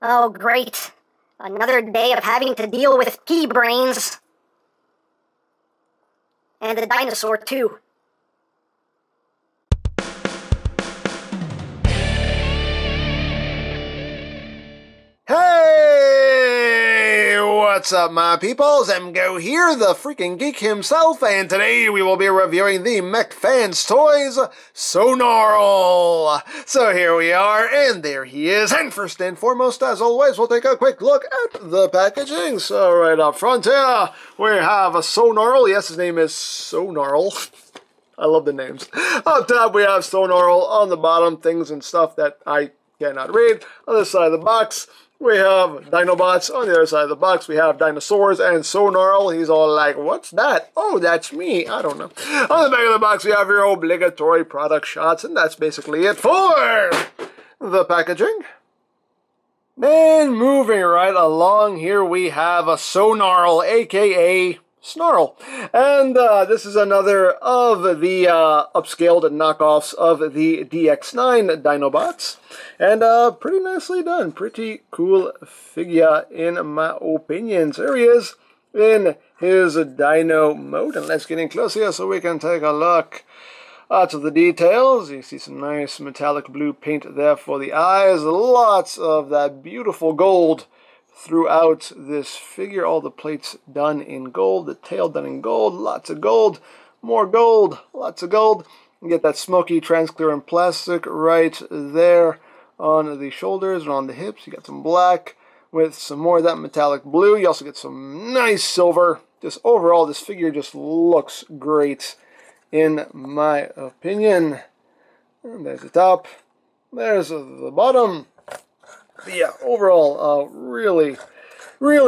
Oh, great. Another day of having to deal with pea brains. And the dinosaur, too. Hey! What's up, my peoples? EmGo here, the freaking geek himself, and today we will be reviewing the Mech Fans Toys SONARL. So here we are, and there he is. And first and foremost, as always, we'll take a quick look at the packaging. So right up front here, we have a SONARL. Yes, his name is SONARL. I love the names. Up top, we have SONARL. On the bottom, things and stuff that I cannot read. On the side of the box, we have Dinobots. On the other side of the box, we have dinosaurs and SONARL. He's all like, what's that? Oh, that's me. I don't know. On the back of the box, we have your obligatory product shots, and that's basically it for the packaging. And moving right along, here we have a SONARL, aka Snarl. And this is another of the upscaled knockoffs of the DX9 Dinobots. And pretty nicely done. Pretty cool figure in my opinion. So here he is in his dino mode. And let's get in close here so we can take a look to the details. You see some nice metallic blue paint there for the eyes. Lots of that beautiful gold throughout this figure. All the plates done in gold, the tail done in gold, lots of gold, more gold, lots of gold. You get that smoky transparent plastic right there on the shoulders and on the hips. You got some black with some more of that metallic blue. You also get some nice silver. Just overall, this figure just looks great in my opinion. And there's the top, there's the bottom. But yeah, overall, really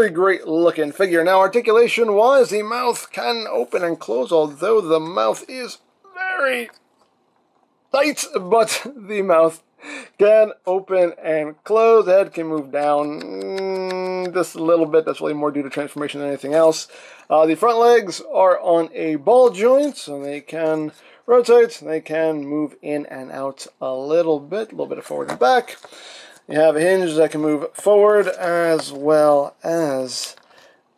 great looking figure. Now, articulation-wise, the mouth can open and close, although the mouth is very tight, but the mouth can open and close. The head can move down just a little bit. That's really more due to transformation than anything else. The front legs are on a ball joint, so they can rotate. They can move in and out a little bit of forward and back. You have a hinge that can move forward as well as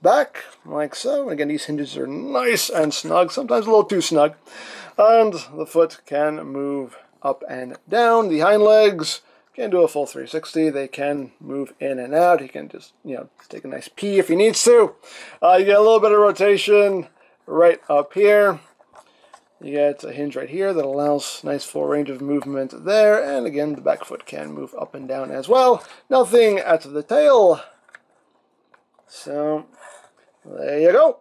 back, like so. Again, these hinges are nice and snug, sometimes a little too snug. And the foot can move up and down. The hind legs can do a full 360. They can move in and out. You can just, take a nice pee if he needs to. You get a little bit of rotation right up here. You get a hinge right here that allows nice full range of movement there. And again, the back foot can move up and down as well. Nothing at the tail. So, there you go.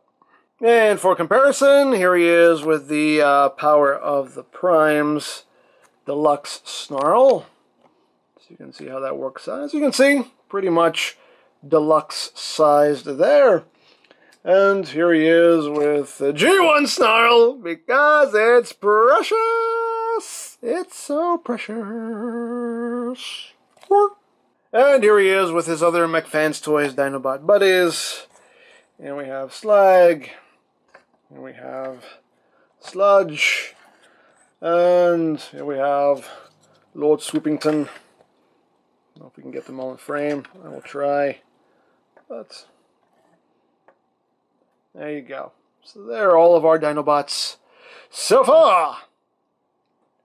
And for comparison, here he is with the Power of the Primes Deluxe Snarl. So you can see how that works out. As you can see, pretty much deluxe sized there. And here he is with the G1 Snarl, because it's precious. It's so precious. And here he is with his other Mech Fans Toys Dinobot buddies. And we have Slag. And we have Sludge. And here we have Lord Swoopington. I don't know if we can get them all in frame. I will try. But there you go. So there are all of our Dinobots so far.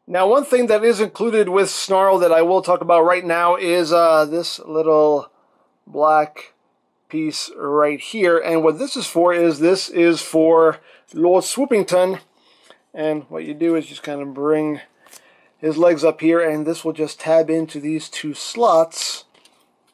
Now, one thing that is included with Snarl that I will talk about right now is this little black piece right here. And what this is for Lord Swoopington. And what you do is just kind of bring his legs up here, and this will just tab into these two slots,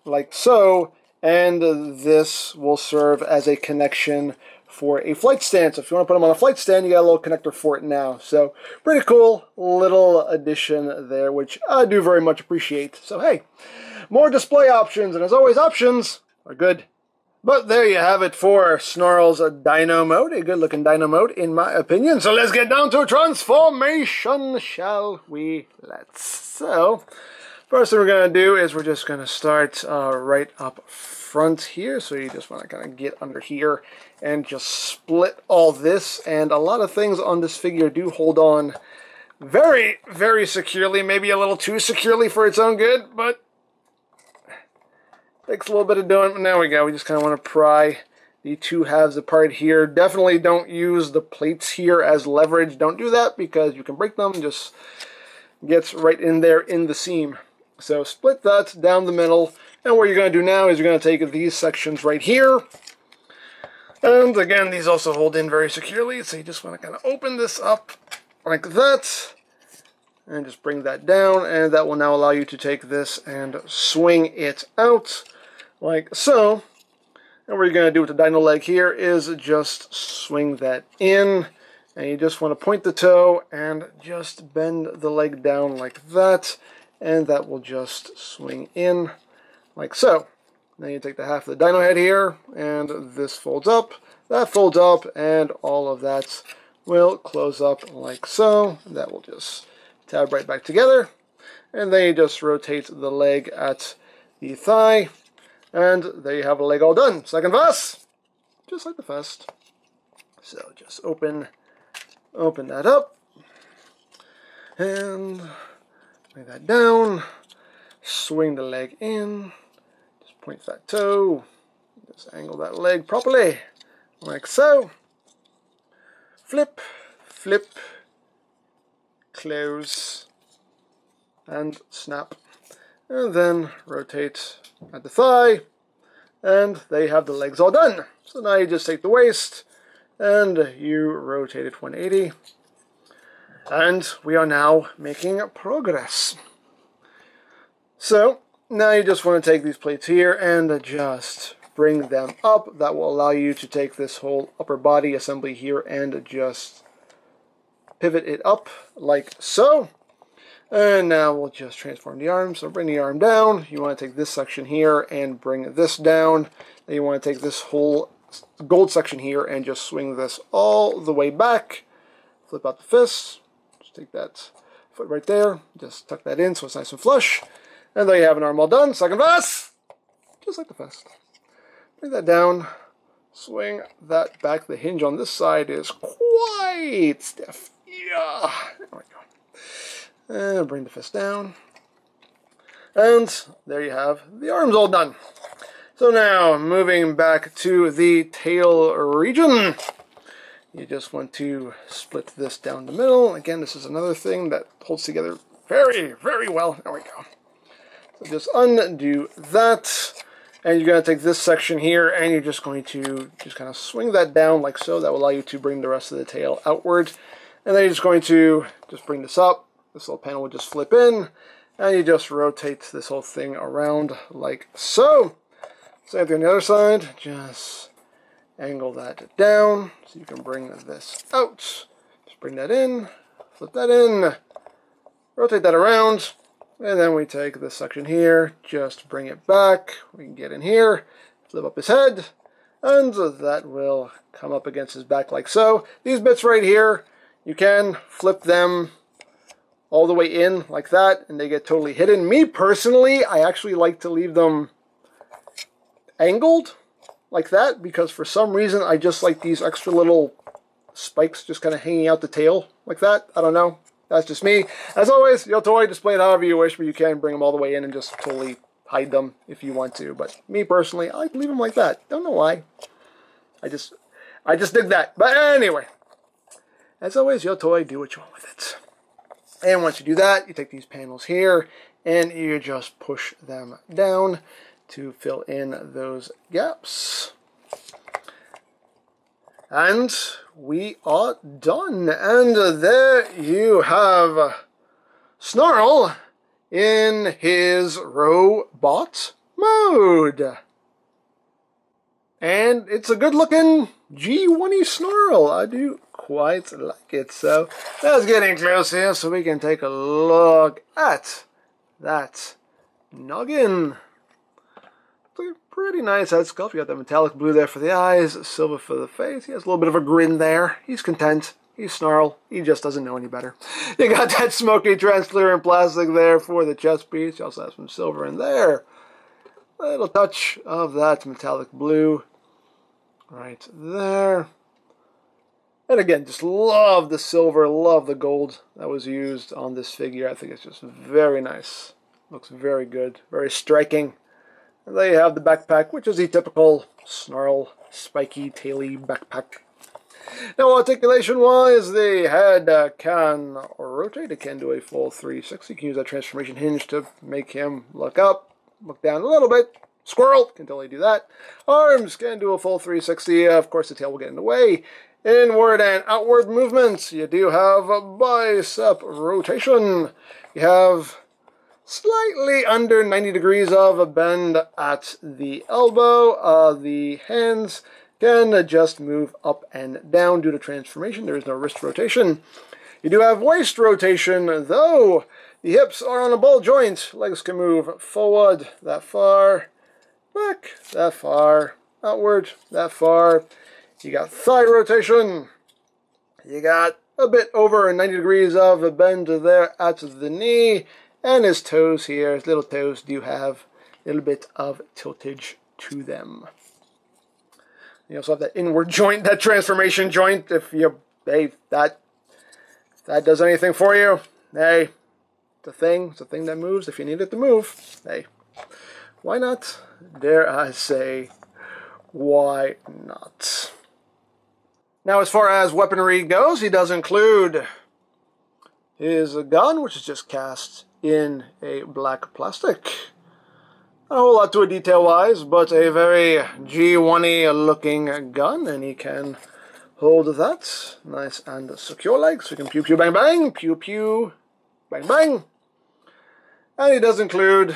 like so. And this will serve as a connection for a flight stand. So if you want to put them on a flight stand, you got a little connector for it now. So pretty cool little addition there, which I do very much appreciate. So hey, more display options, and as always, options are good. But there you have it for Snarl's Dino Mode, a good looking Dino Mode in my opinion. So let's get down to transformation, shall we? So first thing we're going to do is we're just going to start right up front here. So you just want to kind of get under here and just split all this. And a lot of things on this figure do hold on very, very securely. Maybe a little too securely for its own good, but Takes a little bit of doing, but there we go. We just kind of want to pry the two halves apart here. Definitely don't use the plates here as leverage. Don't do that because you can break them. Just gets right in there in the seam. So split that down the middle. And what you're going to do now is you're going to take these sections right here. And again, these also hold in very securely. So you just want to kind of open this up like that. And just bring that down. And that will now allow you to take this and swing it out like so. And what you're going to do with the dino leg here is just swing that in. And you just want to point the toe and just bend the leg down like that. And that will just swing in like so. Then you take the half of the dino head here, and this folds up, that folds up, and all of that will close up like so. That will just tab right back together. And then you just rotate the leg at the thigh. And there you have a leg all done. Second pass, just like the first. So just open that up, and lay that down, swing the leg in, just point that toe, just angle that leg properly, like so. Flip, flip, close, and snap. And then rotate at the thigh, and there you have the legs all done. So now you just take the waist and you rotate it 180, and we are now making progress. So now you just want to take these plates here and just bring them up. That will allow you to take this whole upper body assembly here and just pivot it up like so. And now we'll just transform the arm. So bring the arm down. You want to take this section here and bring this down. Then you want to take this whole gold section here and just swing this all the way back. Flip out the fist. Just take that foot right there. Just tuck that in so it's nice and flush. And there you have an arm all done. Second pass. Just like the first. Bring that down. Swing that back. The hinge on this side is quite stiff. Yeah. There we go. And bring the fist down. And there you have the arms all done. So now, moving back to the tail region, you just want to split this down the middle. Again, this is another thing that holds together very, very well. There we go. So just undo that. And you're going to take this section here, and you're just going to just kind of swing that down like so. That will allow you to bring the rest of the tail outward. And then you're just going to just bring this up. This little panel will just flip in, and you just rotate this whole thing around like so. Same thing on the other side. Just angle that down so you can bring this out. Just bring that in, flip that in, rotate that around, and then we take this section here, just bring it back. We can get in here, flip up his head, and that will come up against his back like so. These bits right here, you can flip them all the way in like that, and they get totally hidden. Me personally, I actually like to leave them angled like that, because for some reason I just like these extra little spikes just kind of hanging out the tail like that. I don't know. That's just me. As always, you'll totally display it however you wish, but you can bring them all the way in and just totally hide them if you want to. But me personally, I like to leave them like that. Don't know why. I just dig that. But anyway, as always, you'll totally do what you want with it. And once you do that, you take these panels here and you just push them down to fill in those gaps. And we are done. And there you have Snarl in his robot mode. And it's a good looking G1-y Snarl. I do quite like it. So let's get in close here so we can take a look at that noggin. Pretty nice head sculpt. You got the metallic blue there for the eyes, silver for the face. He has a little bit of a grin there. He's content. He's Snarl. He just doesn't know any better. You got that smoky transparent plastic there for the chest piece. You also have some silver in there. A little touch of that metallic blue right there. And again, just love the silver, love the gold that was used on this figure. I think it's just very nice. Looks very good, very striking. They have the backpack, which is the typical Snarl, spiky, taily backpack. Now, articulation-wise, the head can rotate. It can do a full 360. You can use that transformation hinge to make him look up, look down a little bit. Squirrel can totally do that. Arms can do a full 360. Of course, the tail will get in the way. Inward and outward movements. You do have a bicep rotation. You have slightly under 90 degrees of a bend at the elbow. The hands can just move up and down due to transformation. There is no wrist rotation. You do have waist rotation, though. The hips are on a ball joint. Legs can move forward that far, back that far, outward that far. You got thigh rotation. You got a bit over 90 degrees of a bend there at the knee. And his toes here, his little toes, do have a little bit of tiltage to them. You also have that inward joint, that transformation joint. If you, hey, that does anything for you, hey, it's a thing that moves. If you need it to move, hey, why not? Dare I say, why not? Now, as far as weaponry goes, he does include his gun, which is just cast in a black plastic. Not a whole lot to it detail-wise, but a very G1-y looking gun, and he can hold that nice and secure like, so he can pew pew bang bang, pew pew bang bang. And he does include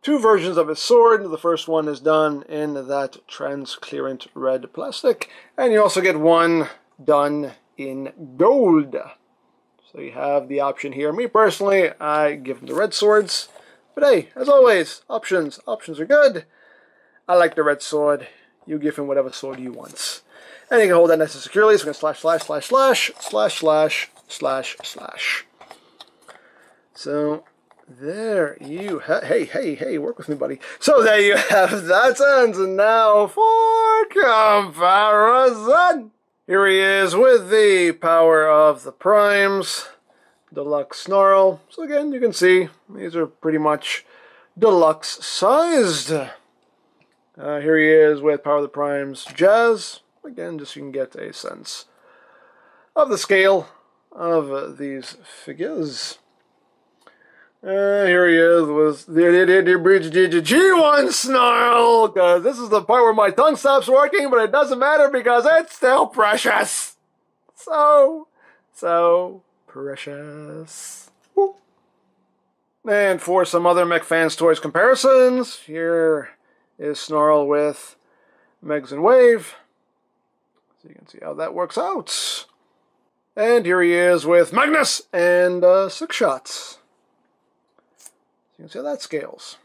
two versions of his sword. The first one is done in that transparent red plastic, and you also get one done in gold. So you have the option here. Me personally, I give him the red swords. But hey, as always, options. Options are good. I like the red sword. You give him whatever sword you want. And you can hold that nice and securely. So we can slash, slash, slash, slash, slash, slash, slash, slash. So there you have... Hey, work with me, buddy. So there you have that. And now for comparison. Here he is with the power of the primes, Deluxe Snarl. So again, you can see these are pretty much deluxe sized. Here he is with power of the primes, Jazz. Again, just so you can get a sense of the scale of these figures. Here he is with the G1 Snarl, because this is the part where my tongue stops working, but it doesn't matter because it's still precious. So precious. Woo. And for some other Mech Fans Toys comparisons, here is Snarl with Megs and Wave. So you can see how that works out. And here he is with Magnus and Six Shots. You can see how that scales.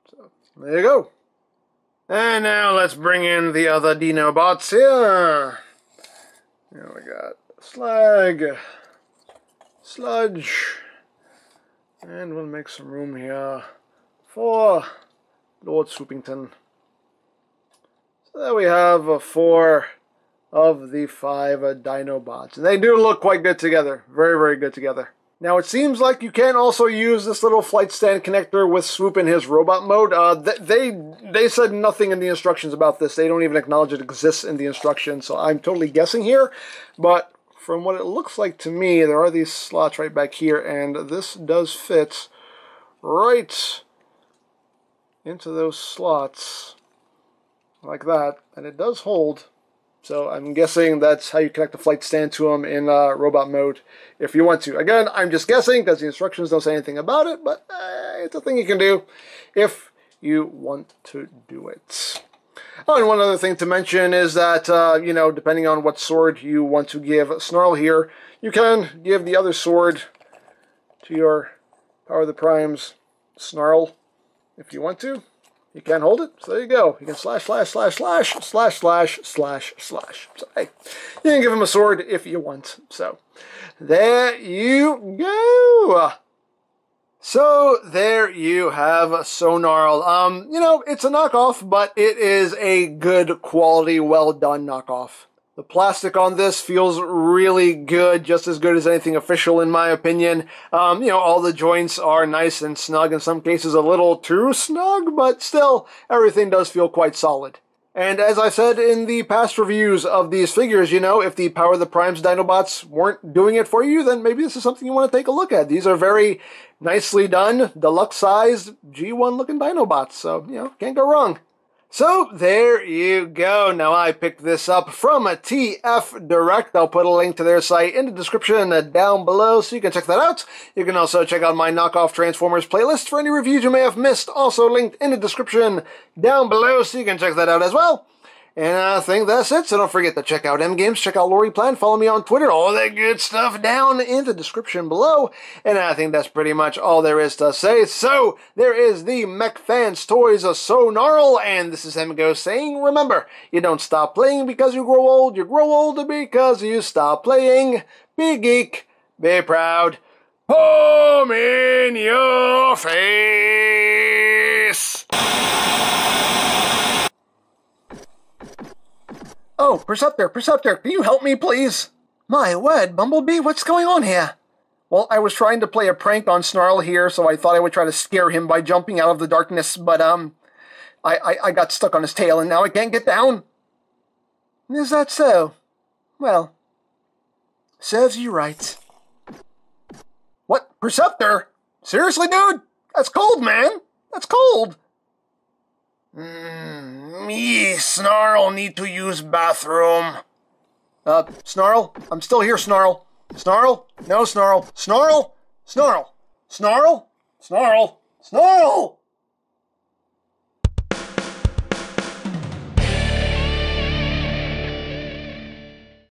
So, there you go. And now let's bring in the other Dinobots here. Here we got Slag, Sludge, and we'll make some room here for Lord Swoopington. So there we have 4 of the 5 Dinobots. And they do look quite good together. Very, very good together. Now, it seems like you can also use this little flight stand connector with Swoop in his robot mode. They said nothing in the instructions about this. They don't even acknowledge it exists in the instructions, so I'm totally guessing here. But from what it looks like to me, there are these slots right back here, and this does fit right into those slots like that, and it does hold. So I'm guessing that's how you connect the flight stand to them in robot mode if you want to. Again, I'm just guessing because the instructions don't say anything about it, but it's a thing you can do if you want to do it. Oh, and one other thing to mention is that, you know, depending on what sword you want to give Snarl here, you can give the other sword to your Power of the Primes Snarl if you want to. You can't hold it, so there you go. You can slash, slash, slash, slash, slash, slash, slash, slash. So, hey, you can give him a sword if you want. So, there you go. So, there you have SONARL. You know, it's a knockoff, but it is a good quality, well-done knockoff. The plastic on this feels really good, just as good as anything official in my opinion. All the joints are nice and snug, in some cases a little too snug, but still, everything does feel quite solid. And as I said in the past reviews of these figures, if the Power of the Primes Dinobots weren't doing it for you, then maybe this is something you want to take a look at. These are very nicely done, deluxe-sized, G1-looking Dinobots, so, can't go wrong. So, there you go. Now, I picked this up from a TF Direct. I'll put a link to their site in the description down below, so you can check that out. You can also check out my Knockoff Transformers playlist for any reviews you may have missed, also linked in the description down below, so you can check that out as well. And I think that's it, so don't forget to check out EmGo's, check out Lori Plan, follow me on Twitter, all that good stuff down in the description below. And I think that's pretty much all there is to say. So, there is the Mech Fans Toys of SONARL, and this is EmGo saying, remember, you don't stop playing because you grow old because you stop playing. Be geek, be proud, home in your face! Oh, Perceptor, can you help me, please? My word, Bumblebee, what's going on here? Well, I was trying to play a prank on Snarl here, so I thought I would try to scare him by jumping out of the darkness, but, I got stuck on his tail, and now I can't get down. Is that so? Well, serves you right. What? Perceptor? Seriously, dude? That's cold, man. That's cold. Me, Snarl, need to use bathroom. Snarl? I'm still here, Snarl. Snarl? No, Snarl. Snarl? Snarl? Snarl? Snarl? Snarl?